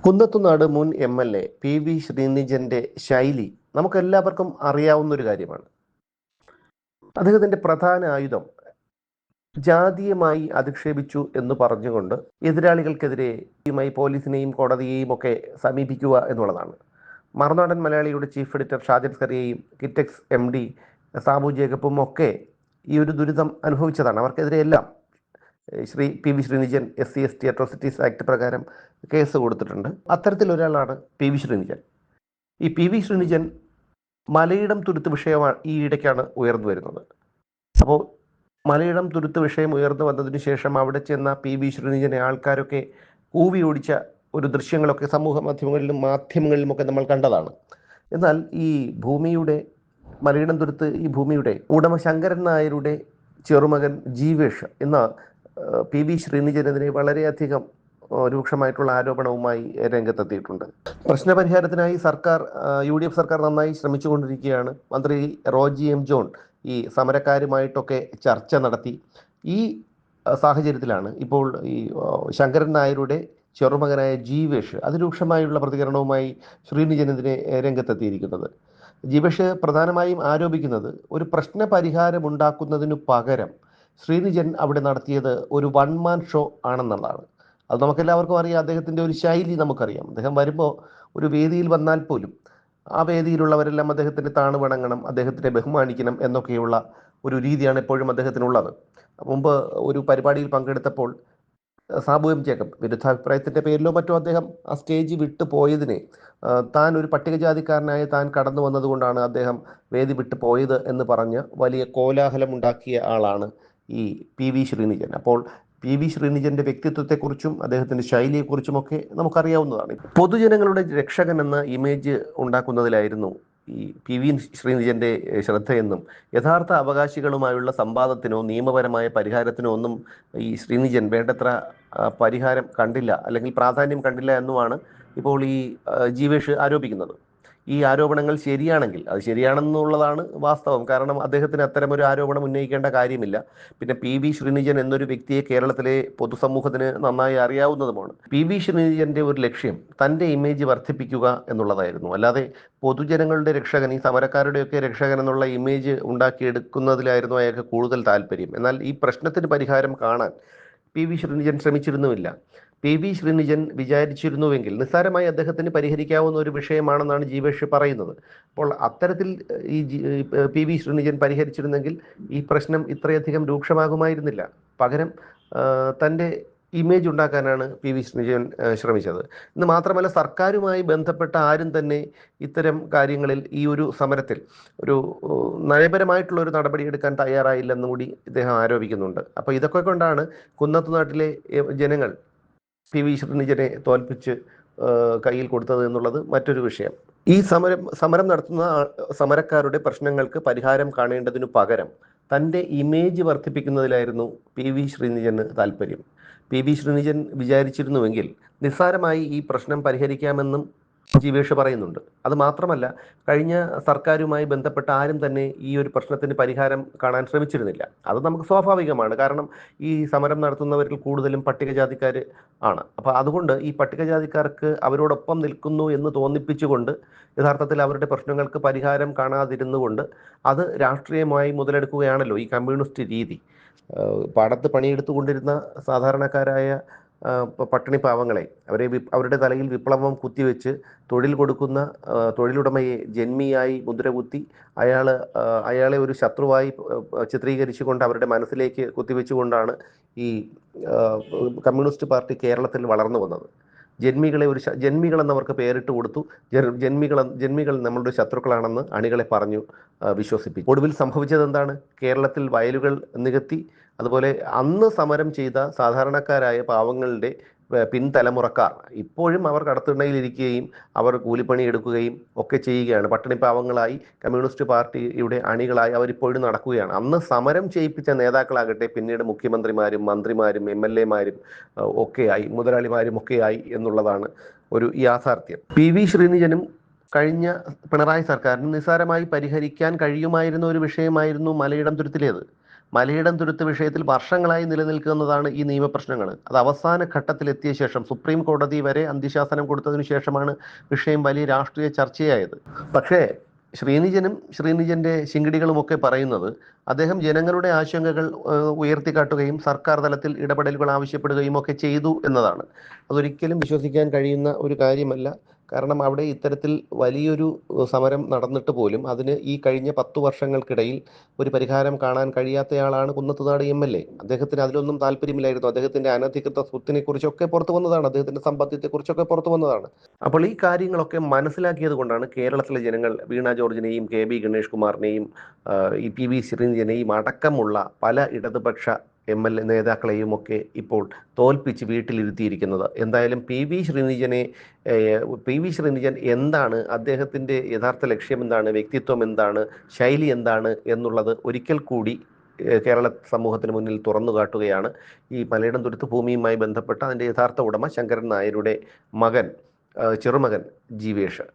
കുന്നത്തുനാട് മുൻ MLA PV ശ്രീനിജന്റെ ശൈലി നമുക്കെല്ലാവർക്കും അറിയാവുന്ന ഒരു കാര്യമാണ്. അദ്ദേഹത്തിന്റെ പ്രധാന ആയുധം ജാതീയമായി അധിക്ഷേപിച്ചു എന്ന് പറഞ്ഞുകൊണ്ട് എതിരാളികൾക്കെതിരെ പോലീസിനെയും കോടതിയെയും ഒക്കെ സമീപിക്കുക എന്നുള്ളതാണ്. മറുനാടൻ മലയാളിയുടെ ചീഫ് എഡിറ്റർ ഷാജൻ സ്കറിയയും കിറ്റെക്സ് MD സാബു ജേക്കബും ഒക്കെ ഈ ഒരു ദുരിതം അനുഭവിച്ചതാണ്. അവർക്കെതിരെ എല്ലാം Shri PV Sreenijan SC/ST atrocities act പ്രകാരം കേസ് കൊടുത്തിട്ടുണ്ട്. അത്തരത്തിലൊരാളാണ് PV ശ്രീനിജൻ. ഈ PV ശ്രീനിജൻ മലയിടം തുരുത്ത് വിഷയമാണ് ഈ ഇടയ്ക്കാണ് ഉയർന്നു വരുന്നത്. അപ്പോൾ മലയിടം തുരുത്ത് വിഷയം ഉയർന്നു വന്നതിന് ശേഷം അവിടെ ചെന്ന PV ശ്രീനിജനെ ആൾക്കാരൊക്കെ കൂവി ഓടിച്ച ഒരു ദൃശ്യങ്ങളൊക്കെ സമൂഹ മാധ്യമങ്ങളിലുമൊക്കെ നമ്മൾ കണ്ടതാണ്. എന്നാൽ ഈ ഭൂമിയുടെ മലയിടം തുരുത്ത് ഈ ഭൂമിയുടെ ഉടമ ശങ്കരൻ നായരുടെ ചെറുമകൻ ജീവേഷ് എന്ന PV ശ്രീനിജനെതിരെ വളരെയധികം രൂക്ഷമായിട്ടുള്ള ആരോപണവുമായി രംഗത്തെത്തിയിട്ടുണ്ട്. പ്രശ്നപരിഹാരത്തിനായി UDF സർക്കാർ നന്നായി ശ്രമിച്ചുകൊണ്ടിരിക്കുകയാണ്. മന്ത്രി റോജി M. ജോൺ ഈ സമരക്കാരുമായിട്ടൊക്കെ ചർച്ച നടത്തി. ഈ സാഹചര്യത്തിലാണ് ഇപ്പോൾ ഈ ശങ്കരൻ നായരുടെ ചെറുമകനായ ജീവേഷ് അതിരൂക്ഷമായുള്ള പ്രതികരണവുമായി ശ്രീനിജനെതിരെ രംഗത്തെത്തിയിരിക്കുന്നത്. ജീവേഷ് പ്രധാനമായും ആരോപിക്കുന്നത് ഒരു പ്രശ്ന പരിഹാരം ഉണ്ടാക്കുന്നതിനു പകരം ശ്രീനിജൻ അവിടെ നടത്തിയത് ഒരു വൺ മാൻ ഷോ ആണെന്നുള്ളതാണ്. അത് നമുക്കെല്ലാവർക്കും അറിയാം. അദ്ദേഹത്തിൻ്റെ ഒരു ശൈലി നമുക്കറിയാം. അദ്ദേഹം വരുമ്പോൾ ഒരു വേദിയിൽ വന്നാൽ പോലും ആ വേദിയിലുള്ളവരെല്ലാം അദ്ദേഹത്തിൻ്റെ താണ് വണങ്ങണം, അദ്ദേഹത്തിനെ ബഹുമാനിക്കണം എന്നൊക്കെയുള്ള ഒരു രീതിയാണ് എപ്പോഴും അദ്ദേഹത്തിനുള്ളത്. മുമ്പ് ഒരു പരിപാടിയിൽ പങ്കെടുത്തപ്പോൾ സാബു M. ജേക്കബ് വിരുദ്ധാഭിപ്രായത്തിൻ്റെ പേരിലോ മറ്റോ അദ്ദേഹം ആ സ്റ്റേജ് വിട്ടു പോയതിനെ താൻ ഒരു പട്ടികജാതിക്കാരനായ താൻ കടന്നു വന്നതുകൊണ്ടാണ് അദ്ദേഹം വേദി വിട്ടു പോയത് എന്ന് പറഞ്ഞ് വലിയ കോലാഹലമുണ്ടാക്കിയ ആളാണ് ഈ PV ശ്രീനിജൻ. അപ്പോൾ PV ശ്രീനിജന്റെ വ്യക്തിത്വത്തെക്കുറിച്ചും അദ്ദേഹത്തിന്റെ ശൈലിയെക്കുറിച്ചുമൊക്കെ നമുക്കറിയാവുന്നതാണ്. പൊതുജനങ്ങളുടെ രക്ഷകൻ എന്ന ഇമേജ് ഉണ്ടാക്കുന്നതിലായിരുന്നു ഈ PV ശ്രീനിജന്റെ ശ്രദ്ധയെന്നും യഥാർത്ഥ അവകാശികളുമായുള്ള സംവാദത്തിനോ നിയമപരമായ പരിഹാരത്തിനോ ഒന്നും ഈ ശ്രീനിജൻ വേണ്ടത്ര പരിഹാരം കണ്ടില്ല, അല്ലെങ്കിൽ പ്രാധാന്യം കണ്ടില്ല എന്നുമാണ് ഇപ്പോൾ ഈ ജീവേഷ് ആരോപിക്കുന്നത്. ഈ ആരോപണങ്ങൾ ശരിയാണെങ്കിൽ, അത് ശരിയാണെന്നുള്ളതാണ് വാസ്തവം. കാരണം അദ്ദേഹത്തിന് അത്തരമൊരു ആരോപണം ഉന്നയിക്കേണ്ട കാര്യമില്ല. പിന്നെ PV ശ്രീനിജൻ എന്നൊരു വ്യക്തിയെ കേരളത്തിലെ പൊതുസമൂഹത്തിന് നന്നായി അറിയാവുന്നതുമാണ്. PV ശ്രീനിജന്റെ ഒരു ലക്ഷ്യം തൻ്റെ ഇമേജ് വർദ്ധിപ്പിക്കുക എന്നുള്ളതായിരുന്നു. അല്ലാതെ പൊതുജനങ്ങളുടെ രക്ഷകൻ, ഈ സമരക്കാരുടെയൊക്കെ രക്ഷകൻ എന്നുള്ള ഇമേജ് ഉണ്ടാക്കിയെടുക്കുന്നതിലായിരുന്നു അയാൾക്ക് കൂടുതൽ താല്പര്യം. എന്നാൽ ഈ പ്രശ്നത്തിന് പരിഹാരം കാണാൻ PV ശ്രീനിജൻ ശ്രമിച്ചിരുന്നുമില്ല. PV ശ്രീനിജൻ വിചാരിച്ചിരുന്നുവെങ്കിൽ നിസ്സാരമായി അദ്ദേഹത്തിന് പരിഹരിക്കാവുന്ന ഒരു വിഷയമാണെന്നാണ് ജീവേഷ് പറയുന്നത്. അപ്പോൾ അത്തരത്തിൽ ഈ PV ശ്രീനിജൻ പരിഹരിച്ചിരുന്നെങ്കിൽ ഈ പ്രശ്നം ഇത്രയധികം രൂക്ഷമാകുമായിരുന്നില്ല. പകരം തൻ്റെ ഇമേജ് ഉണ്ടാക്കാനാണ് PV ശ്രീനിജൻ ശ്രമിച്ചത്. ഇന്ന് മാത്രമല്ല, സർക്കാരുമായി ബന്ധപ്പെട്ട ആരും തന്നെ ഇത്തരം കാര്യങ്ങളിൽ ഈ ഒരു സമരത്തിൽ ഒരു നയപരമായിട്ടുള്ള ഒരു നടപടി എടുക്കാൻ തയ്യാറായില്ലെന്നും കൂടി ഇദ്ദേഹം ആരോപിക്കുന്നുണ്ട്. അപ്പോൾ ഇതൊക്കെ കൊണ്ടാണ് കുന്നത്തുനാട്ടിലെ ജനങ്ങൾ PV ശ്രീനിജനെ തോൽപ്പിച്ച് കയ്യിൽ കൊടുത്തത് എന്നുള്ളത് മറ്റൊരു വിഷയം. ഈ സമരം നടത്തുന്ന സമരക്കാരുടെ പ്രശ്നങ്ങൾക്ക് പരിഹാരം കാണേണ്ടതിനു പകരം തൻ്റെ ഇമേജ് വർദ്ധിപ്പിക്കുന്നതിലായിരുന്നു PV ശ്രീനിജന് താല്പര്യം. PV ശ്രീനിജൻ വിചാരിച്ചിരുന്നുവെങ്കിൽ നിസ്സാരമായി ഈ പ്രശ്നം പരിഹരിക്കാമെന്നും ജീവേഷ് പറയുന്നുണ്ട്. അത് മാത്രമല്ല, കഴിഞ്ഞ സർക്കാരുമായി ബന്ധപ്പെട്ട ആരും തന്നെ ഈ ഒരു പ്രശ്നത്തിന് പരിഹാരം കാണാൻ ശ്രമിച്ചിരുന്നില്ല. അത് നമുക്ക് സ്വാഭാവികമാണ്. കാരണം ഈ സമരം നടത്തുന്നവരിൽ കൂടുതലും പട്ടികജാതിക്കാർ ആണ്. അപ്പോൾ അതുകൊണ്ട് ഈ പട്ടികജാതിക്കാർക്ക് അവരോടൊപ്പം നിൽക്കുന്നു എന്ന് തോന്നിപ്പിച്ചുകൊണ്ട് യഥാർത്ഥത്തിൽ അവരുടെ പ്രശ്നങ്ങൾക്ക് പരിഹാരം കാണാതിരുന്നുകൊണ്ട് അത് രാഷ്ട്രീയമായി മുതലെടുക്കുകയാണല്ലോ ഈ കമ്മ്യൂണിസ്റ്റ് രീതി. പാടത്ത് പണിയെടുത്തുകൊണ്ടിരുന്ന സാധാരണക്കാരായ പട്ടിണി പാവങ്ങളെ അവരുടെ തലയിൽ വിപ്ലവം കുത്തിവെച്ച് തൊഴിൽ കൊടുക്കുന്ന തൊഴിലുടമയെ ജന്മിയായി മുദ്രകുത്തി അയാളെ ഒരു ശത്രുവായി ചിത്രീകരിച്ചുകൊണ്ട് അവരുടെ മനസ്സിലേക്ക് കുത്തിവെച്ചുകൊണ്ടാണ് ഈ കമ്മ്യൂണിസ്റ്റ് പാർട്ടി കേരളത്തിൽ വളർന്നു വന്നത്. ജന്മികൾ എന്നവർക്ക് പേരിട്ട് കൊടുത്തു. ജന്മികൾ നമ്മളുടെ ശത്രുക്കളാണെന്ന് അണികളെ പറഞ്ഞു വിശ്വസിപ്പിച്ചു. ഒടുവിൽ സംഭവിച്ചത് എന്താണ്? കേരളത്തിൽ വയലുകൾ നികത്തി. അതുപോലെ അന്ന് സമരം ചെയ്ത സാധാരണക്കാരായ പാവങ്ങളുടെ പിൻതലമുറക്കാർ ഇപ്പോഴും അവർ കടത്തിണ്ണയിലിരിക്കുകയും അവർ കൂലിപ്പണി എടുക്കുകയും ഒക്കെ ചെയ്യുകയാണ്. പട്ടിണി പാവങ്ങളായി കമ്മ്യൂണിസ്റ്റ് പാർട്ടിയുടെ അണികളായി അവരിപ്പോഴും നടക്കുകയാണ്. അന്ന് സമരം ചെയ്യിപ്പിച്ച നേതാക്കളാകട്ടെ പിന്നീട് മുഖ്യമന്ത്രിമാരും മന്ത്രിമാരും MLA മാരും ഒക്കെയായി, മുതലാളിമാരും ഒക്കെയായി എന്നുള്ളതാണ് ഒരു യാഥാർത്ഥ്യം. PV ശ്രീനിജനും കഴിഞ്ഞ പിണറായി സർക്കാരിന് നിസ്സാരമായി പരിഹരിക്കാൻ കഴിയുമായിരുന്ന ഒരു വിഷയമായിരുന്നു മലയിടം തുരുത്തിലേത്. മലയിടം തുരുത്ത് വിഷയത്തിൽ വർഷങ്ങളായി നിലനിൽക്കുന്നതാണ് ഈ നിയമപ്രശ്നങ്ങൾ. അത് അവസാന ഘട്ടത്തിലെത്തിയ ശേഷം സുപ്രീം കോടതി വരെ അന്ത്യശാസനം കൊടുത്തതിനു ശേഷമാണ് വിഷയം വലിയ രാഷ്ട്രീയ ചർച്ചയായത്. പക്ഷേ ശ്രീനിജന്റെ ശിങ്കിടികളുമൊക്കെ പറയുന്നത് അദ്ദേഹം ജനങ്ങളുടെ ആശങ്കകൾ ഉയർത്തിക്കാട്ടുകയും സർക്കാർ തലത്തിൽ ഇടപെടലുകൾ ആവശ്യപ്പെടുകയും ഒക്കെ ചെയ്തു എന്നതാണ്. അതൊരിക്കലും വിശ്വസിക്കാൻ കഴിയുന്ന ഒരു കാര്യമല്ല. കാരണം അവിടെ ഇത്തരത്തിൽ വലിയൊരു സമരം നടന്നിട്ട് പോലും അതിന് ഈ കഴിഞ്ഞ 10 വർഷങ്ങൾക്കിടയിൽ ഒരു പരിഹാരം കാണാൻ കഴിയാത്തയാളാണ് കുന്നത്തുനാട് MLA. അദ്ദേഹത്തിന് അതിലൊന്നും താല്പര്യമില്ലായിരുന്നു. അദ്ദേഹത്തിന്റെ അനധികൃത സ്വത്തിനെ കുറിച്ചൊക്കെ പുറത്തു വന്നതാണ്, അദ്ദേഹത്തിന്റെ സമ്പാദ്യത്തെ കുറിച്ചൊക്കെ പുറത്തു വന്നതാണ്. അപ്പോൾ ഈ കാര്യങ്ങളൊക്കെ മനസ്സിലാക്കിയത് കൊണ്ടാണ് കേരളത്തിലെ ജനങ്ങൾ വീണ ജോർജിനെയും KB ഗണേഷ് കുമാറിനെയും ഈ PV ശ്രീനിജനെയും അടക്കമുള്ള പല ഇടതുപക്ഷ MLA നേതാക്കളെയും ഒക്കെ ഇപ്പോൾ തോൽപ്പിച്ച് വീട്ടിലിരുത്തിയിരിക്കുന്നത്. എന്തായാലും PV ശ്രീനിജൻ എന്താണ്, അദ്ദേഹത്തിൻ്റെ യഥാർത്ഥ ലക്ഷ്യം എന്താണ്, വ്യക്തിത്വം എന്താണ്, ശൈലി എന്താണ് എന്നുള്ളത് ഒരിക്കൽ കൂടി കേരള സമൂഹത്തിന് മുന്നിൽ തുറന്നു കാട്ടുകയാണ് ഈ മലയിടം തുരുത്ത് ഭൂമിയുമായി ബന്ധപ്പെട്ട അതിൻ്റെ യഥാർത്ഥ ഉടമ ശങ്കരൻ നായരുടെ ചെറുമകൻ ജീവേഷ്.